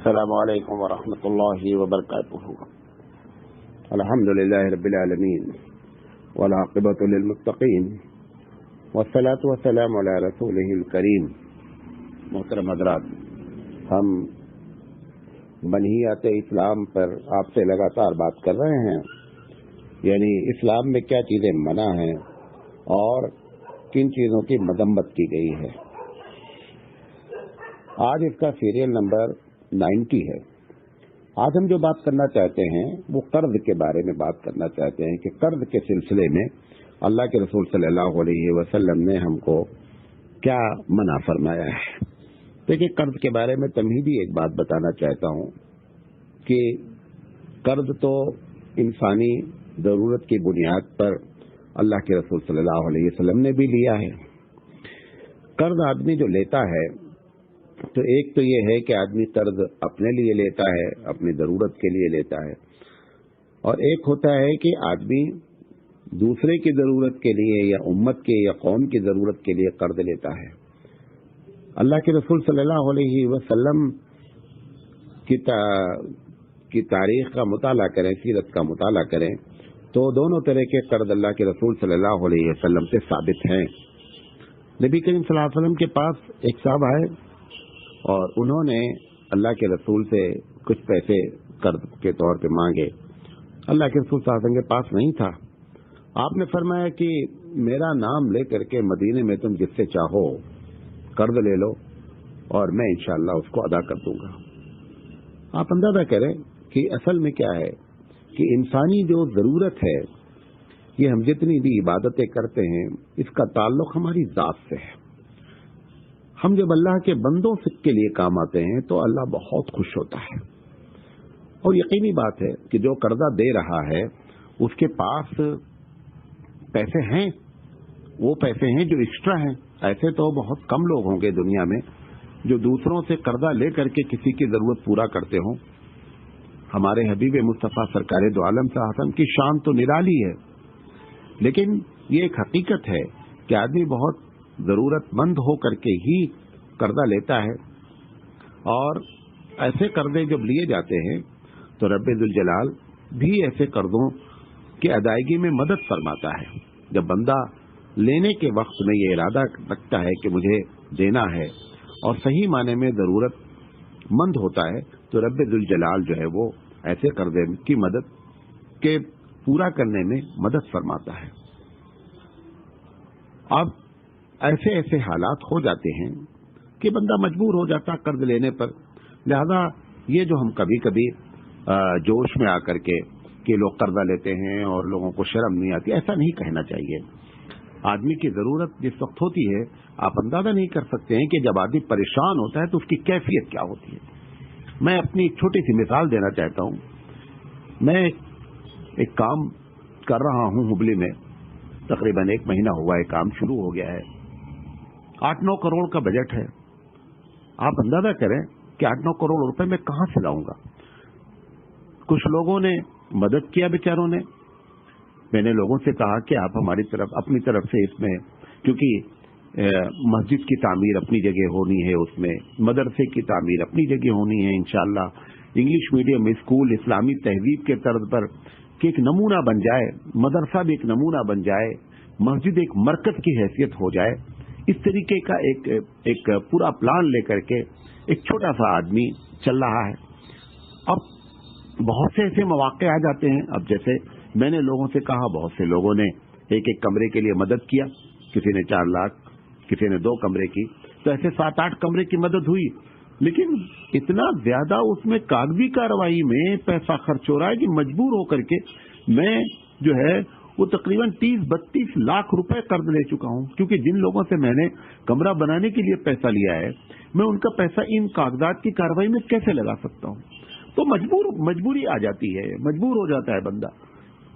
السلام علیکم ورحمۃ اللہ وبرکاتہ۔ الحمد للہ رب العالمین والعاقبۃ للمتقین والصلاۃ والسلام علی رسولہ الکریم۔ محترم حضرات، ہم بنیاد اسلام پر آپ سے لگاتار بات کر رہے ہیں، یعنی اسلام میں کیا چیزیں منع ہیں اور کن چیزوں کی مذمت کی گئی ہے۔ آج اس کا سیریل نمبر 90 ہے۔ آج ہم جو بات کرنا چاہتے ہیں وہ قرض کے بارے میں بات کرنا چاہتے ہیں کہ قرض کے سلسلے میں اللہ کے رسول صلی اللہ علیہ وسلم نے ہم کو کیا منع فرمایا ہے۔ دیکھیے، قرض کے بارے میں تمہیدی ایک بات بتانا چاہتا ہوں کہ قرض تو انسانی ضرورت کی بنیاد پر اللہ کے رسول صلی اللہ علیہ وسلم نے بھی لیا ہے۔ قرض آدمی جو لیتا ہے تو ایک تو یہ ہے کہ آدمی قرض اپنے لیے لیتا ہے، اپنی ضرورت کے لیے لیتا ہے، اور ایک ہوتا ہے کہ آدمی دوسرے کی ضرورت کے لیے یا امت کے یا قوم کی ضرورت کے لیے قرض لیتا ہے۔ اللہ کے رسول صلی اللہ علیہ وسلم کی تاریخ کا مطالعہ کریں، سیرت کا مطالعہ کریں تو دونوں طرح کے قرض اللہ کے رسول صلی اللہ علیہ وسلم سے ثابت ہیں۔ نبی کریم صلی اللہ علیہ وسلم کے پاس ایک صاحب آئے اور انہوں نے اللہ کے رسول سے کچھ پیسے قرض کے طور پہ مانگے۔ اللہ کے رسول صلی اللہ علیہ وسلم کے پاس نہیں تھا۔ آپ نے فرمایا کہ میرا نام لے کر کے مدینے میں تم جس سے چاہو قرض لے لو اور میں انشاءاللہ اس کو ادا کر دوں گا۔ آپ اندازہ کریں کہ اصل میں کیا ہے کہ انسانی جو ضرورت ہے، یہ ہم جتنی بھی عبادتیں کرتے ہیں اس کا تعلق ہماری ذات سے ہے۔ ہم جب اللہ کے بندوں کے لیے کام آتے ہیں تو اللہ بہت خوش ہوتا ہے، اور یقینی بات ہے کہ جو قرضہ دے رہا ہے اس کے پاس پیسے ہیں، وہ پیسے ہیں جو ایکسٹرا ہیں۔ ایسے تو بہت کم لوگ ہوں گے دنیا میں جو دوسروں سے قرضہ لے کر کے کسی کی ضرورت پورا کرتے ہوں۔ ہمارے حبیب مصطفیٰ سرکار دو عالم صلی اللہ علیہ وسلم کی شان تو نرالی ہے، لیکن یہ ایک حقیقت ہے کہ آدمی بہت ضرورت مند ہو کر کے ہی قرضہ لیتا ہے، اور ایسے قرضے جب لیے جاتے ہیں تو رب ذوالجلال بھی ایسے قرضوں کی ادائیگی میں مدد فرماتا ہے۔ جب بندہ لینے کے وقت میں یہ ارادہ رکھتا ہے کہ مجھے دینا ہے اور صحیح معنی میں ضرورت مند ہوتا ہے تو رب ذوالجلال جو ہے وہ ایسے قرضے کی مدد کے پورا کرنے میں مدد فرماتا ہے۔ اب ایسے حالات ہو جاتے ہیں کہ بندہ مجبور ہو جاتا قرض لینے پر، لہذا یہ جو ہم کبھی کبھی جوش میں آ کر کے کہ لوگ قرضہ لیتے ہیں اور لوگوں کو شرم نہیں آتی، ایسا نہیں کہنا چاہیے۔ آدمی کی ضرورت جس وقت ہوتی ہے، آپ اندازہ نہیں کر سکتے ہیں کہ جب آدمی پریشان ہوتا ہے تو اس کی کیفیت کیا ہوتی ہے۔ میں اپنی ایک چھوٹی سی مثال دینا چاہتا ہوں۔ میں ایک کام کر رہا ہوں ہبلی میں، تقریباً 1 مہینہ ہوا ہے، کام شروع ہو گیا ہے۔ 8-9 کروڑ کا بجٹ ہے۔ آپ اندازہ کریں کہ 8-9 کروڑ روپے میں کہاں سے لاؤں گا۔ کچھ لوگوں نے مدد کیا بیچاروں نے۔ میں نے لوگوں سے کہا کہ آپ ہماری طرف اپنی طرف سے اس میں، کیونکہ مسجد کی تعمیر اپنی جگہ ہونی ہے، اس میں مدرسے کی تعمیر اپنی جگہ ہونی ہے انشاءاللہ، انگلش میڈیم اسکول اسلامی تہذیب کے طرز پر کہ ایک نمونہ بن جائے، مدرسہ بھی ایک نمونہ بن جائے، مسجد ایک مرکز کی حیثیت ہو جائے، اس طریقے کا ایک پورا پلان لے کر کے ایک چھوٹا سا آدمی چل رہا ہے۔ اب بہت سے ایسے مواقع آ جاتے ہیں۔ اب جیسے میں نے لوگوں سے کہا، بہت سے لوگوں نے ایک کمرے کے لیے مدد کیا، کسی نے 4 لاکھ، کسی نے 2 کمرے کی، تو ایسے 7-8 کمرے کی مدد ہوئی، لیکن اتنا زیادہ اس میں کاغذی کارروائی میں پیسہ خرچ ہو رہا ہے کہ مجبور ہو کر کے میں جو ہے وہ تقریباً 30-32 لاکھ روپے قرض لے چکا ہوں، کیونکہ جن لوگوں سے میں نے کمرہ بنانے کے لیے پیسہ لیا ہے میں ان کا پیسہ ان کاغذات کی کارروائی میں کیسے لگا سکتا ہوں۔ تو مجبوری آ جاتی ہے، مجبور ہو جاتا ہے بندہ۔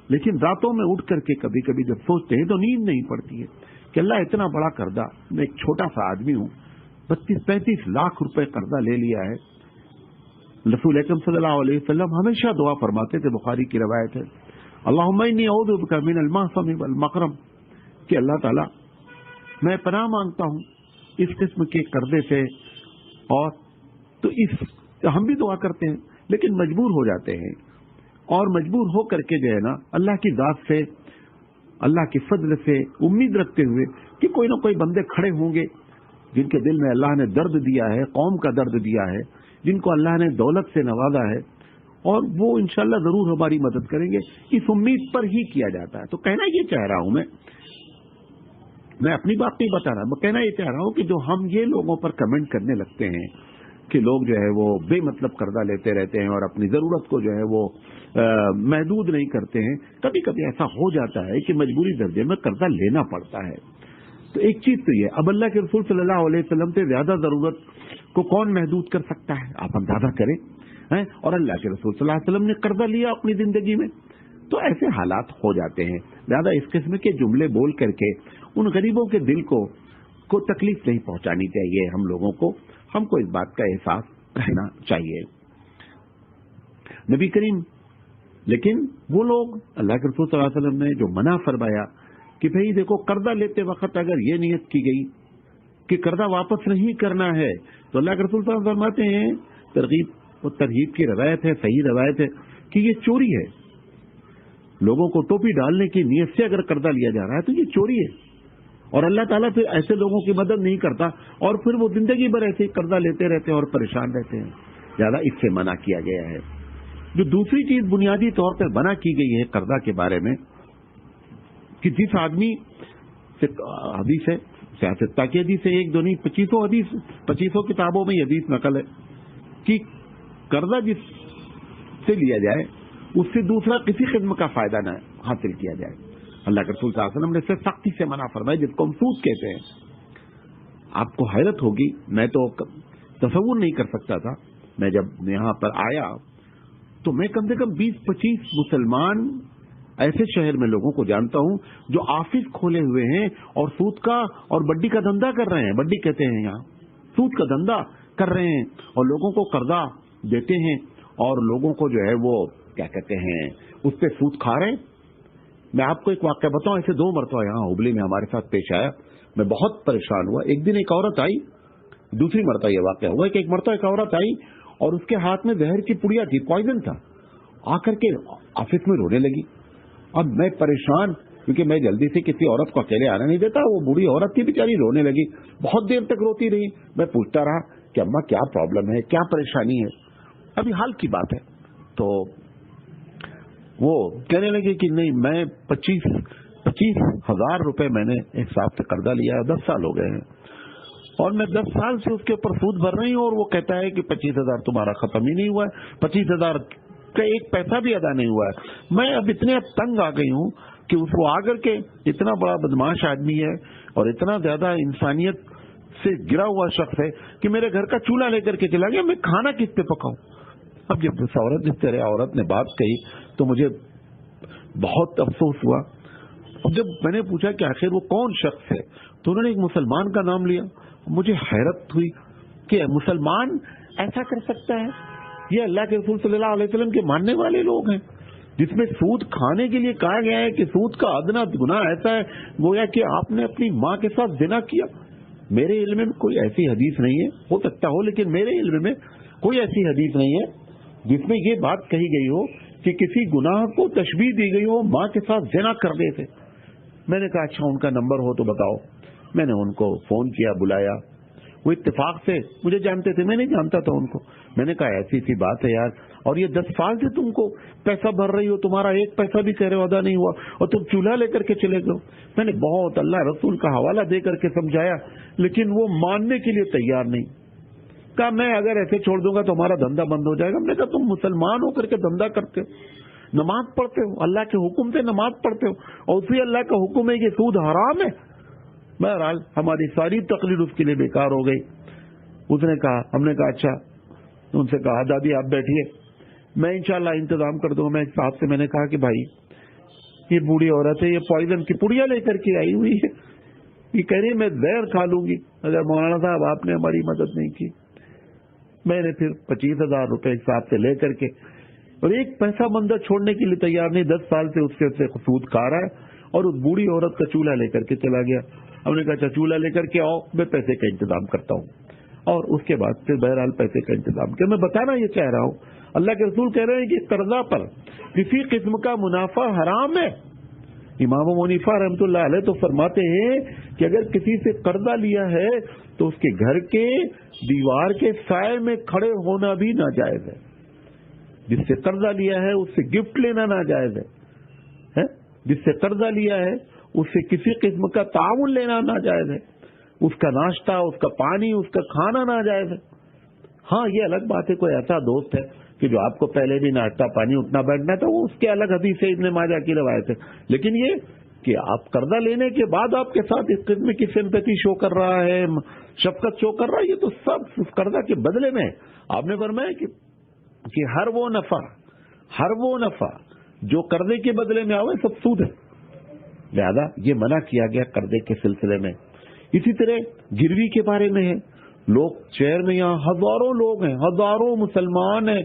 لیکن راتوں میں اٹھ کر کے کبھی کبھی جب سوچتے ہیں تو نیند نہیں پڑتی ہے کہ اللہ اتنا بڑا قرضہ، میں ایک چھوٹا سا آدمی ہوں، 32-35 لاکھ روپے قرضہ لے لیا ہے۔ رسول اکرم صلی اللہ علیہ وسلم ہمیشہ دعا فرماتے تھے، بخاری کی روایت ہے، اللہم انی اعوذ بک من المحصم والمقرم، کہ اللہ تعالیٰ میں پناہ مانگتا ہوں اس قسم کے قرضے سے، اور تو اس تو ہم بھی دعا کرتے ہیں لیکن مجبور ہو جاتے ہیں، اور مجبور ہو کر کے جو ہے نا اللہ کی ذات سے، اللہ کے فضل سے امید رکھتے ہوئے کہ کوئی نہ کوئی بندے کھڑے ہوں گے جن کے دل میں اللہ نے درد دیا ہے، قوم کا درد دیا ہے، جن کو اللہ نے دولت سے نوازا ہے، اور وہ انشاءاللہ ضرور ہماری مدد کریں گے، اس امید پر ہی کیا جاتا ہے۔ تو کہنا یہ چاہ رہا ہوں میں اپنی بات نہیں بتا رہا، میں کہنا یہ چاہ رہا ہوں کہ جو ہم یہ لوگوں پر کمنٹ کرنے لگتے ہیں کہ لوگ جو ہے وہ بے مطلب قرضہ لیتے رہتے ہیں اور اپنی ضرورت کو جو ہے وہ محدود نہیں کرتے ہیں، کبھی کبھی ایسا ہو جاتا ہے کہ مجبوری درجے میں قرضہ لینا پڑتا ہے۔ تو ایک چیز تو یہ، اب اللہ کے رسول صلی اللہ علیہ وسلم سے زیادہ ضرورت کو کون محدود کر سکتا ہے؟ آپ اندازہ کریں، اور اللہ کے رسول صلی اللہ علیہ وسلم نے قرضہ لیا اپنی زندگی میں، تو ایسے حالات ہو جاتے ہیں۔ زیادہ اس قسم کے جملے بول کر کے ان غریبوں کے دل کو تکلیف نہیں پہنچانی چاہیے۔ ہم کو اس بات کا احساس رہنا چاہیے۔ نبی کریم، لیکن وہ لوگ، اللہ کے رسول صلی اللہ علیہ وسلم نے جو منع فرمایا کہ بھئی دیکھو، قرضہ لیتے وقت اگر یہ نیت کی گئی کہ قرضہ واپس نہیں کرنا ہے، تو اللہ کے رسول صلی اللہ علیہ وسلم فرماتے ہیں، ترغیب و ترہیب کی روایت ہے، صحیح روایت ہے، کہ یہ چوری ہے۔ لوگوں کو ٹوپی ڈالنے کی نیت سے اگر قرضہ لیا جا رہا ہے تو یہ چوری ہے، اور اللہ تعالیٰ پھر ایسے لوگوں کی مدد نہیں کرتا، اور پھر وہ زندگی بھر ایسے ہی قرضہ لیتے رہتے ہیں اور پریشان رہتے ہیں۔ زیادہ اس سے منع کیا گیا ہے۔ جو دوسری چیز بنیادی طور پر منع کی گئی ہے قرضہ کے بارے میں، کہ جس آدمی سے حدیث ہے، سیاست کی حدیث ہے، ایک دو نہیں، 2500 کتابوں میں یہ حدیث نقل ہے کہ قرضہ جس سے لیا جائے اس سے دوسرا کسی قسم کا فائدہ نہ حاصل کیا جائے۔ اللہ کے رسول صلی اللہ علیہ وسلم نے اسے سختی سے منع فرمایا، جس کو ہم سود کہتے ہیں۔ آپ کو حیرت ہوگی، میں تو تصور نہیں کر سکتا تھا، میں جب یہاں پر آیا تو میں کم سے کم 20-25 مسلمان ایسے شہر میں لوگوں کو جانتا ہوں جو آفس کھولے ہوئے ہیں اور سود کا اور بڈی کا دھندا کر رہے ہیں، بڈی کہتے ہیں یہاں، سود کا دھندا کر رہے ہیں، اور لوگوں کو قرضہ دیتے ہیں، اور لوگوں کو جو ہے وہ کیا کہتے ہیں اس پہ سود کھا رہے ہیں۔ میں آپ کو ایک واقعہ بتاؤں، ایسے 2 مرتبہ یہاں ہبلی میں ہمارے ساتھ پیش آیا، میں بہت پریشان ہوا۔ ایک دن ایک عورت آئی، دوسری مرتبہ یہ واقعہ ہوا کہ ایک مرتبہ ایک عورت آئی اور اس کے ہاتھ میں زہر کی پڑیا تھی، پوائزن تھا، آ کر کے آفس میں رونے لگی۔ اب میں پریشان، کیونکہ میں جلدی سے کسی عورت کو اکیلے آنے نہیں دیتا، وہ بوڑھی عورت تھی بیچاری، رونے لگی، بہت دیر تک روتی رہی۔ میں پوچھتا رہا کہ اماں کیا پرابلم ہے، کیا پریشانی ہے؟ ابھی حال کی بات ہے۔ تو وہ کہنے لگے کہ نہیں، میں 25,000 روپے میں نے ایک صاحب سے قرضہ لیا ہے، 10 سال ہو گئے ہیں، اور میں 10 سال سے اس کے اوپر سود بھر رہی ہوں، اور وہ کہتا ہے کہ 25,000 تمہارا ختم ہی نہیں ہوا ہے، 25,000 کا ایک پیسہ بھی ادا نہیں ہوا ہے۔ میں اب اتنے تنگ آ گئی ہوں کہ اس کو آ کر کے، اتنا بڑا بدماش آدمی ہے اور اتنا زیادہ انسانیت سے گرا ہوا شخص ہے کہ میرے گھر کا چولہا لے کر کے چلا گیا، میں کھانا کس پہ پکاؤں؟ اب جب جس طرح عورت نے بات کہی تو مجھے بہت افسوس ہوا، اور جب میں نے پوچھا کہ آخر وہ کون شخص ہے تو انہوں نے ایک مسلمان کا نام لیا۔ مجھے حیرت ہوئی کہ مسلمان ایسا کر سکتا ہے؟ یہ اللہ کے رسول صلی اللہ علیہ وسلم کے ماننے والے لوگ ہیں، جس میں سود کھانے کے لیے کہا گیا ہے کہ سود کا ادنا گناہ ایسا ہے گویا کہ آپ نے اپنی ماں کے ساتھ زنا کیا۔ میرے علم میں کوئی ایسی حدیث نہیں ہے، ہو سکتا ہو، لیکن میرے علم میں کوئی ایسی حدیث نہیں ہے جس میں یہ بات کہی گئی ہو کہ کسی گناہ کو تشبیہ دی گئی ہو ماں کے ساتھ زنا کر رہے تھے۔ میں نے کہا اچھا ان کا نمبر ہو تو بتاؤ۔ میں نے ان کو فون کیا، بلایا، وہ اتفاق سے مجھے جانتے تھے، میں نہیں جانتا تھا ان کو۔ میں نے کہا ایسی سی بات ہے یار، اور یہ 10 سال سے تم کو پیسہ بھر رہی ہو، تمہارا ایک پیسہ بھی کہہ رہے ادا نہیں ہوا، اور تم چولہا لے کر کے چلے گئے۔ میں نے بہت اللہ رسول کا حوالہ دے کر کے سمجھایا، لیکن وہ ماننے کے لیے تیار نہیں۔ کہا میں اگر ایسے چھوڑ دوں گا تو ہمارا دھندا بند ہو جائے گا۔ ہم نے کہا تم مسلمان ہو کر کے دھندا کرتے ہو، نماز پڑھتے ہو، اللہ کے حکم سے نماز پڑھتے ہو، اور اسی اللہ کا حکم ہے کہ سود حرام ہے۔ بہرحال ہماری ساری تقریر اس کے لیے بیکار ہو گئی۔ اس نے کہا، ہم نے کہا اچھا، ان سے کہا دادی آپ بیٹھیے، میں انشاءاللہ انتظام کر دوں گا۔ میں ایک صاحب سے میں نے کہا کہ بھائی یہ بوڑھی عورت ہے، یہ پوائزن کی پڑیا لے کر کے آئی ہوئی ہے، یہ کہہ رہی ہے میں زہر کھا لوں گی اگر مولانا صاحب آپ نے ہماری مدد نہیں کی۔ میں نے پھر 25,000 روپے ایک صاحب سے لے کر کے، اور ایک پیسہ بندہ چھوڑنے کے لیے تیار نہیں، 10 سال سے اس سے سود کھا رہا ہے، اور اس بوڑھی عورت کا چولہا لے کر کے چلا گیا۔ ہم نے کہا اچھا چولہا لے کر کے آؤ، میں پیسے کا انتظام کرتا ہوں۔ اور اس کے بعد پھر بہرحال پیسے کا انتظام کیا. میں بتانا یہ چاہ رہا ہوں اللہ کے رسول کہہ رہے ہیں کہ قرضہ پر کسی قسم کا منافع حرام ہے. امام ابو حنیفہ رحمۃ اللہ علیہ تو فرماتے ہیں کہ اگر کسی سے قرضہ لیا ہے تو اس کے گھر کے دیوار کے سائے میں کھڑے ہونا بھی ناجائز ہے. جس سے قرضہ لیا ہے اس سے گفٹ لینا ناجائز ہے. جس سے قرضہ لیا ہے اس سے کسی قسم کا تعاون لینا ناجائز ہے. اس کا ناشتہ، اس کا پانی، اس کا کھانا ناجائز ہے. ہاں یہ الگ بات ہے کوئی ایسا دوست ہے کہ جو آپ کو پہلے بھی ناشتہ پانی اٹھنا بیٹھنا تھا، وہ اس کے الگ حدیث ہے، ابن ماجہ کی روایت ہے. لیکن یہ کہ آپ قرضہ لینے کے بعد آپ کے ساتھ اس قسم کی سمپیتی شو کر رہا ہے، شفقت شو کر رہا ہے، یہ تو سب اس قرضہ کے بدلے میں ہے. آپ نے فرمایا کہ ہر وہ نفع جو قرضے کے بدلے میں آئے سب سود ہے. لہذا یہ منع کیا گیا قرضے کے سلسلے میں. اسی طرح گروی کے بارے میں ہے. لوگ شہر میں یہاں ہزاروں لوگ ہیں، ہزاروں مسلمان ہیں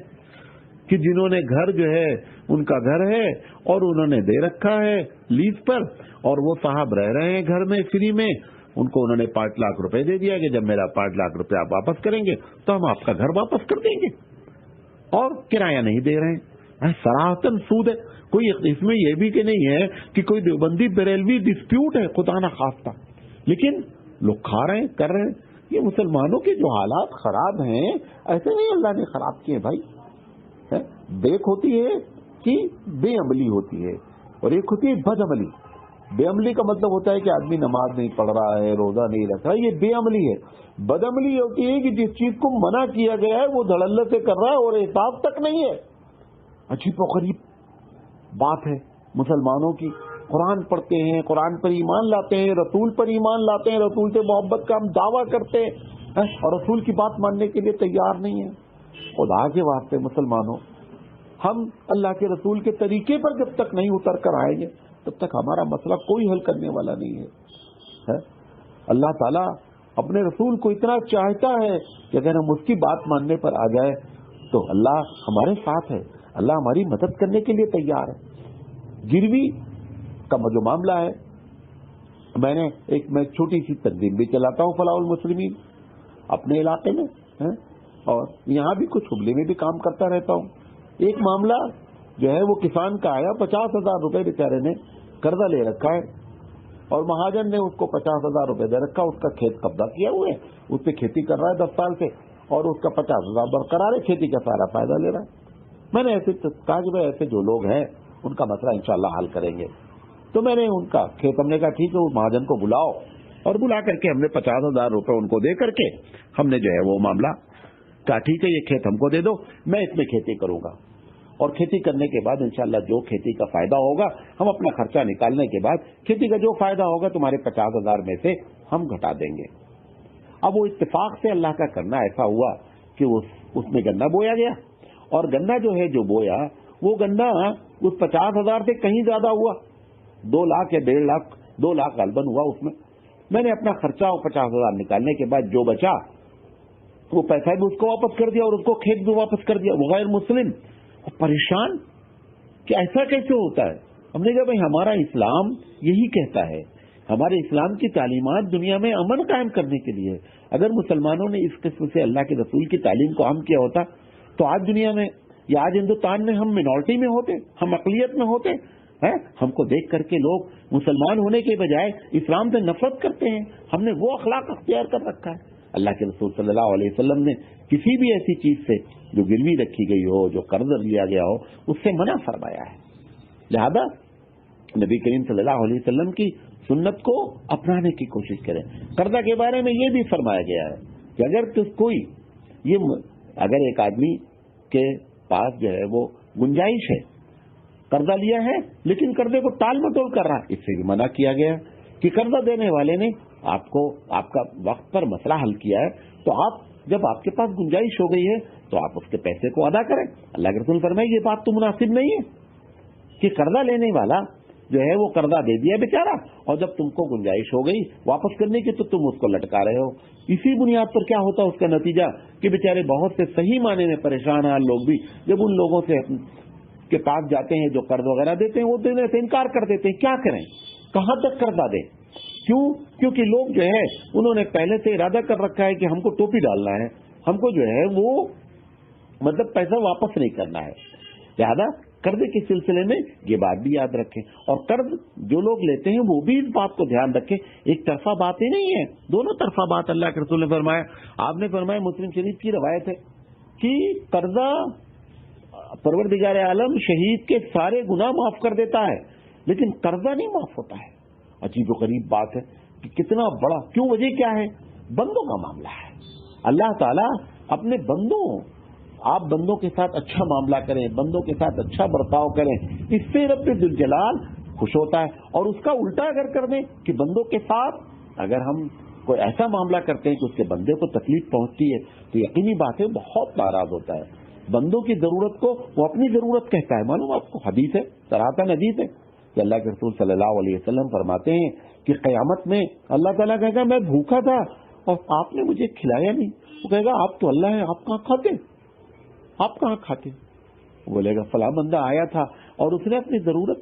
کہ جنہوں نے گھر جو ہے ان کا گھر ہے اور انہوں نے دے رکھا ہے لیز پر، اور وہ صاحب رہ رہے ہیں گھر میں فری میں. ان کو انہوں نے 5 لاکھ روپے دے دیا کہ جب میرا 5 لاکھ روپے آپ واپس کریں گے تو ہم آپ کا گھر واپس کر دیں گے، اور کرایہ نہیں دے رہے ہیں. سراہتن سود ہے. کوئی اس میں یہ بھی کہ نہیں ہے کہ کوئی دیوبندی بریلوی ڈسپیوٹ ہے خدا نہ خواستہ، لیکن لوگ کھا رہے ہیں، کر رہے ہیں. یہ مسلمانوں کے جو حالات خراب ہیں ایسے نہیں اللہ نے خراب کیے بھائی. دیکھ ہوتی ہے کہ بے عملی ہوتی ہے اور ایک ہوتی ہے بد عملی. بے عملی کا مطلب ہوتا ہے کہ آدمی نماز نہیں پڑھ رہا ہے، روزہ نہیں رکھ رہا ہے، یہ بے عملی ہے. بد عملی ہوتی ہے کہ جس چیز کو منع کیا گیا ہے وہ دھڑلے سے کر رہا ہے اور احساس تک نہیں ہے. عجیب و غریب بات ہے مسلمانوں کی. قرآن پڑھتے ہیں، قرآن پر ایمان لاتے ہیں، رسول پر ایمان لاتے ہیں، رسول سے محبت کا ہم دعویٰ کرتے ہیں اور رسول کی بات ماننے کے لیے تیار نہیں ہیں. خدا کے واسطے مسلمانوں، ہم اللہ کے رسول کے طریقے پر جب تک نہیں اتر کر آئیں گے تب تک ہمارا مسئلہ کوئی حل کرنے والا نہیں ہے. اللہ تعالیٰ اپنے رسول کو اتنا چاہتا ہے کہ اگر ہم اس کی بات ماننے پر آ جائے تو اللہ ہمارے ساتھ ہے، اللہ ہماری مدد کرنے کے لیے تیار ہے. گروی کا جو معاملہ ہے، میں چھوٹی سی تنظیم بھی چلاتا ہوں فلاح المسلمین اپنے علاقے میں، اور یہاں بھی کچھ حبلی میں بھی کام کرتا رہتا ہوں. ایک معاملہ جو ہے وہ کسان کا آیا، 50,000 روپے بیچارے نے قرضہ لے رکھا ہے اور مہاجن نے اس کو 50,000 روپے دے رکھا. اس کا کھیت قبضہ کیا ہوئے، اس پہ کھیتی کر رہا ہے 10 سال سے اور اس کا 50,000 برقرار ہے، کھیتی کا سارا فائدہ لے رہا ہے. میں نے ایسے کہا کہ ایسے جو لوگ ہیں ان کا مسئلہ انشاءاللہ حل کریں گے. تو میں نے ان کا کھیت، ہم نے کہا ٹھیک ہے وہ مہاجن کو بلاؤ، اور بلا کر کے ہم نے 50,000 روپے ان کو دے کر کے ہم نے جو ہے وہ معاملہ کہا ٹھیک ہے یہ کھیت ہم کو دے دو، میں اس میں کھیتی کروں گا، اور کھیتی کرنے کے بعد انشاءاللہ جو کھیتی کا فائدہ ہوگا ہم اپنا خرچہ نکالنے کے بعد کھیتی کا جو فائدہ ہوگا تمہارے 50,000 میں سے ہم گھٹا دیں گے. اب وہ اتفاق سے اللہ کا کرنا ایسا ہوا کہ اس میں گنا بویا گیا، اور گنا جو ہے جو بویا وہ گنا اس 50,000 سے کہیں زیادہ ہوا، 2 لاکھ یا 1.5 لاکھ، 2 لاکھ غالباً ہوا اس میں. میں نے اپنا خرچہ اور 50,000 نکالنے کے بعد جو بچا وہ پیسہ بھی اس کو واپس کر دیا اور اس کو کھیت بھی واپس کر دیا. وہ غیر مسلم پریشان کہ ایسا کیسے ہوتا ہے. ہم نے کہا بھائی ہمارا اسلام یہی کہتا ہے، ہمارے اسلام کی تعلیمات دنیا میں امن قائم کرنے کے لیے. اگر مسلمانوں نے اس قسم سے اللہ کے رسول کی تعلیم کو عام کیا ہوتا تو آج دنیا میں یا آج ہندوستان میں ہم منورٹی میں ہوتے، ہم اقلیت میں ہوتے. ہم کو دیکھ کر کے لوگ مسلمان ہونے کے بجائے اسلام سے نفرت کرتے ہیں. ہم نے وہ اخلاق اختیار کر رکھا ہے. اللہ کے رسول صلی اللہ علیہ وسلم نے کسی بھی ایسی چیز سے جو گروی رکھی گئی ہو، جو قرض لیا گیا ہو، اس سے منع فرمایا ہے. لہذا نبی کریم صلی اللہ علیہ وسلم کی سنت کو اپنانے کی کوشش کریں. قرضہ کے بارے میں یہ بھی فرمایا گیا ہے کہ اگر ایک آدمی کے پاس جو ہے وہ گنجائش ہے، قرضہ لیا ہے لیکن قرضے کو ٹال مٹول کر رہا ہے، اس سے بھی منع کیا گیا کہ قرضہ دینے والے نے آپ کا وقت پر مسئلہ حل کیا ہے تو جب آپ کے پاس گنجائش ہو گئی ہے تو آپ اس کے پیسے کو ادا کریں. اللہ کے رسول فرمائے یہ بات تو مناسب نہیں ہے کہ قرضہ لینے والا جو ہے وہ قرضہ دے دیا بیچارہ، اور جب تم کو گنجائش ہو گئی واپس کرنے کی تو تم اس کو لٹکا رہے ہو. اسی بنیاد پر کیا ہوتا ہے اس کا نتیجہ کہ بیچارے بہت سے صحیح معنی میں پریشان حال لوگ بھی جب ان لوگوں سے کے پاس جاتے ہیں جو قرض وغیرہ دیتے ہیں وہ دینے سے انکار کر دیتے ہیں. کیا کریں، کہاں تک قرضہ دیں؟ کیوں؟ کیونکہ لوگ جو ہے انہوں نے پہلے سے ارادہ کر رکھا ہے کہ ہم کو ٹوپی ڈالنا ہے، ہم کو جو ہے وہ مطلب پیسہ واپس نہیں کرنا ہے. لہذا قرض کے سلسلے میں یہ بات بھی یاد رکھیں، اور قرض جو لوگ لیتے ہیں وہ بھی اس بات کو دھیان رکھیں، ایک طرفہ بات ہی نہیں ہے، دونوں طرفہ بات اللہ کے رسول نے فرمایا. آپ نے فرمایا، مسلم شریف کی روایت ہے کہ قرضہ پروردگار عالم شہید کے سارے گناہ معاف کر دیتا ہے، لیکن قرضہ نہیں معاف ہوتا ہے. عجیب و غریب بات ہے کہ کتنا بڑا، کیوں؟ وجہ کیا ہے؟ بندوں کا معاملہ ہے. اللہ تعالیٰ اپنے بندوں، آپ بندوں کے ساتھ اچھا معاملہ کریں، بندوں کے ساتھ اچھا برتاؤ کریں، اس سے رب ذوالجلال خوش ہوتا ہے. اور اس کا الٹا اگر کر دیں کہ بندوں کے ساتھ اگر ہم کوئی ایسا معاملہ کرتے ہیں کہ اس کے بندے کو تکلیف پہنچتی ہے تو یقینی بات ہے بہت ناراض ہوتا ہے. بندوں کی ضرورت کو وہ اپنی ضرورت کہتا ہے. معلوم آپ کو حدیث ہے، صراحتاً حدیث ہے کہ اللہ کے رسول صلی اللہ علیہ وسلم فرماتے ہیں کہ قیامت میں اللہ تعالیٰ کہے گا میں بھوکا تھا اور آپ نے مجھے کھلایا نہیں. وہ کہے گا آپ تو اللہ ہیں، آپ کہاں کھاتے، آپ کہاں کھاتے؟ وہ بولے گا فلاں بندہ آیا تھا اور اس نے اپنی ضرورت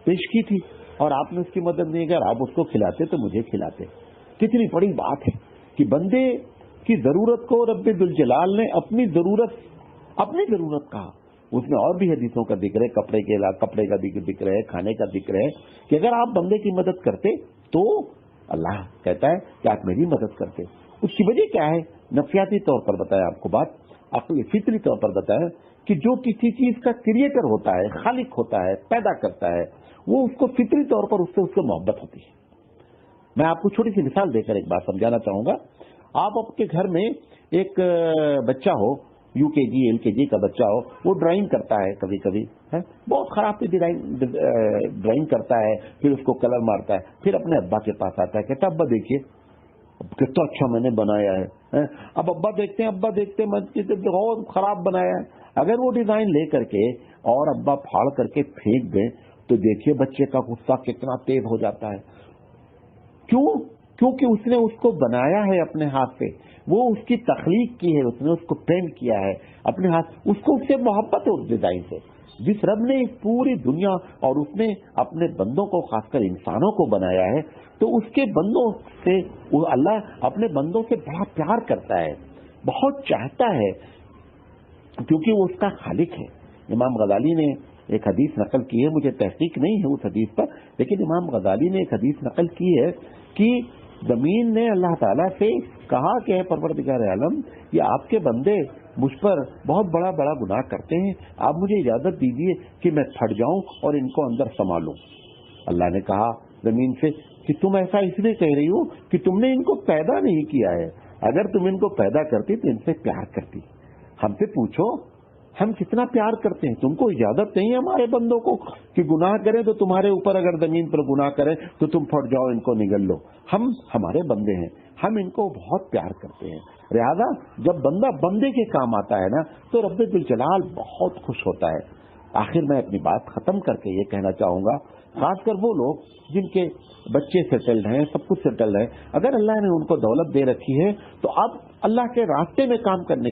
پیش کی تھی اور آپ نے اس کی مدد نہیں کی، آپ اس کو کھلاتے تو مجھے کھلاتے. کتنی بڑی بات ہے کہ بندے کی ضرورت کو رب ذوالجلال نے اپنی ضرورت کہا. اس میں اور بھی حدیثوں کا ذکر ہے، کپڑے کا ذکر ہے، کھانے کا ذکر ہے کہ اگر آپ بندے کی مدد کرتے تو اللہ کہتا ہے کہ آپ میری مدد کرتے. اس کی وجہ کیا ہے؟ نفسیاتی طور پر بتایا آپ کو بات، آپ کو یہ فطری طور پر بتایا کہ جو کسی چیز کا کریٹر ہوتا ہے، خالق ہوتا ہے، پیدا کرتا ہے، وہ اس کو فطری طور پر اس سے محبت ہوتی ہے. میں آپ کو چھوٹی سی مثال دے کر ایک بات سمجھانا چاہوں گا. آپ کے گھر میں ایک بچہ ہو، یو کے جی ایل کے جی کا بچہ ہو، وہ ڈرائنگ کرتا ہے، کبھی کبھی بہت خراب ڈرائنگ کرتا ہے، پھر اس کو کلر مارتا ہے، پھر اپنے ابا کے پاس آتا ہے، کہتا ابا دیکھیے کتنا اچھا میں نے بنایا ہے. اب ابا دیکھتے ہیں بہت خراب بنایا ہے. اگر وہ ڈیزائن لے کر کے اور ابا پھاڑ کر کے پھینک دیں تو دیکھیے بچے کا غصہ کتنا تیز ہو جاتا ہے. کیوں؟ کیونکہ اس نے اس کو بنایا ہے اپنے ہاتھ سے، وہ اس کی تخلیق کی ہے، اس نے اس کو پینٹ کیا ہے اپنے ہاتھ، اس کو اس سے محبت ہے اس ڈیزائن سے. جس رب نے پوری دنیا اور اس نے اپنے بندوں کو، خاص کر انسانوں کو بنایا ہے، تو اس کے بندوں سے اللہ اپنے بندوں سے بڑا پیار کرتا ہے، بہت چاہتا ہے، کیونکہ وہ اس کا خالق ہے. امام غزالی نے ایک حدیث نقل کی ہے، مجھے تحقیق نہیں ہے اس حدیث پر، لیکن امام غزالی نے ایک حدیث نقل کی ہے کہ زمین نے اللہ تعالیٰ سے کہا کہ اے پروردگار عالم، یہ آپ کے بندے مجھ پر بہت بڑا گناہ کرتے ہیں، آپ مجھے اجازت دیجیے کہ میں پھٹ جاؤں اور ان کو اندر سنبھالوں. اللہ نے کہا زمین سے کہ تم ایسا اس لیے کہہ رہی ہو کہ تم نے ان کو پیدا نہیں کیا ہے، اگر تم ان کو پیدا کرتی تو ان سے پیار کرتی. ہم سے پوچھو ہم کتنا پیار کرتے ہیں. تم کو اجازت نہیں ہے ہمارے بندوں کو کہ گناہ کریں تو تمہارے اوپر اگر زمین پر گناہ کریں تو تم پھٹ جاؤ، ان کو نگل لو. ہم ہمارے بندے ہیں، ہم ان کو بہت پیار کرتے ہیں. لہذا جب بندہ بندے کے کام آتا ہے نا تو رب ذوالجلال بہت خوش ہوتا ہے. آخر میں اپنی بات ختم کر کے یہ کہنا چاہوں گا، خاص کر وہ لوگ جن کے بچے سیٹلڈ ہیں، سب کچھ سیٹلڈ ہے، اگر اللہ نے ان کو دولت دے رکھی ہے تو اب اللہ کے راستے میں کام کرنے